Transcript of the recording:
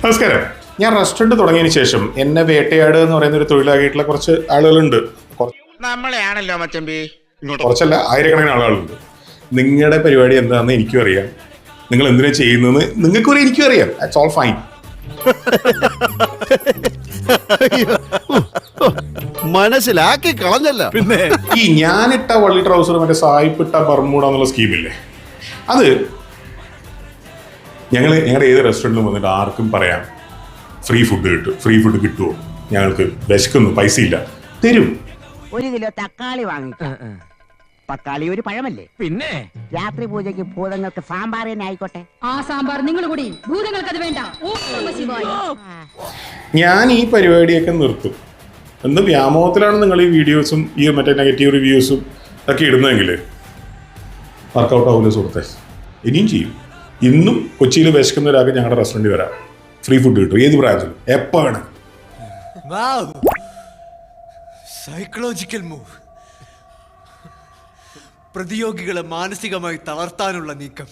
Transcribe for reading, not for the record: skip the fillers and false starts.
നമസ്കാരം. ഞാൻ റെസ്റ്റോറൻറ്റ് തുടങ്ങിയതിന് ശേഷം എന്നെ വേട്ടയാട് എന്ന് പറയുന്ന ഒരു തൊഴിലാക്കിയിട്ടുള്ള കുറച്ച് ആളുകളുണ്ട്. നമ്മളെയാണല്ലോ മച്ചമ്പി. കുറച്ചല്ല, ആയിരക്കണക്കിന് ആളുകളുണ്ട്. നിങ്ങളുടെ പരിപാടി എന്താണെന്ന് എനിക്കും അറിയാം, നിങ്ങൾ എന്തിനാ ചെയ്യുന്നതെന്ന് നിങ്ങൾക്കും അറിയാം, എനിക്കും അറിയാം. That's all fine. മനസ്സിലാക്കി കളഞ്ഞല്ല. പിന്നെ ഈ ഞാനിട്ട വള്ളി ട്രൗസർ മറ്റേ സായിപ്പിട്ട ബർമൂഡ എന്നുള്ള സ്കീമില്ലേ, അത് ഞങ്ങളുടെ ഏത് റെസ്റ്റോറൻറ്റിലും വന്നിട്ട് ആർക്കും പറയാം ഫ്രീ ഫുഡ് കിട്ടുമോ, ഞങ്ങൾക്ക് വിശക്കുന്നു, പൈസ ഇല്ല, തരും. 1 കിലോ തക്കാളി വാങ്ങിക്കാം. തക്കാളി ഒരു പഴമല്ലേ? പിന്നെ രാത്രി പൂജയ്ക്ക് ഭൂതങ്ങൾക്ക് സാമ്പാർ തന്നെ ആയിക്കോട്ടെ. ആ സാമ്പാർ നിങ്ങൾ കൂടി, ഭൂതങ്ങൾക്ക് അത് വേണ്ട. ഓം നമഃ ശിവായ. ഞാൻ ഈ പരിപാടിയൊക്കെ നിർത്തും. എന്ത് വ്യാമോഹത്തിലാണ് നിങ്ങൾ ഈ വീഡിയോസും ഈ മറ്റേ നെഗറ്റീവ് റിവ്യൂസും ഒക്കെ ഇടുന്നതെങ്കിൽ വർക്കൗട്ട് ആവില്ല സുഹൃത്തെ. ഇനിയും ചെയ്യും. ഇന്നും കൊച്ചിയിൽ വിശക്കുന്ന ഒരാൾക്ക് ഞങ്ങളുടെ റെസ്റ്റോറൻറ്റിൽ വരാം, ഫ്രീ ഫുഡ് കിട്ടും, ഏത് പ്രായത്തിലും എപ്പോൾ വേണം. സൈക്കോളജിക്കൽ മൂവ്, പ്രതിയോഗികളെ മാനസികമായി തളർത്താനുള്ള നീക്കം.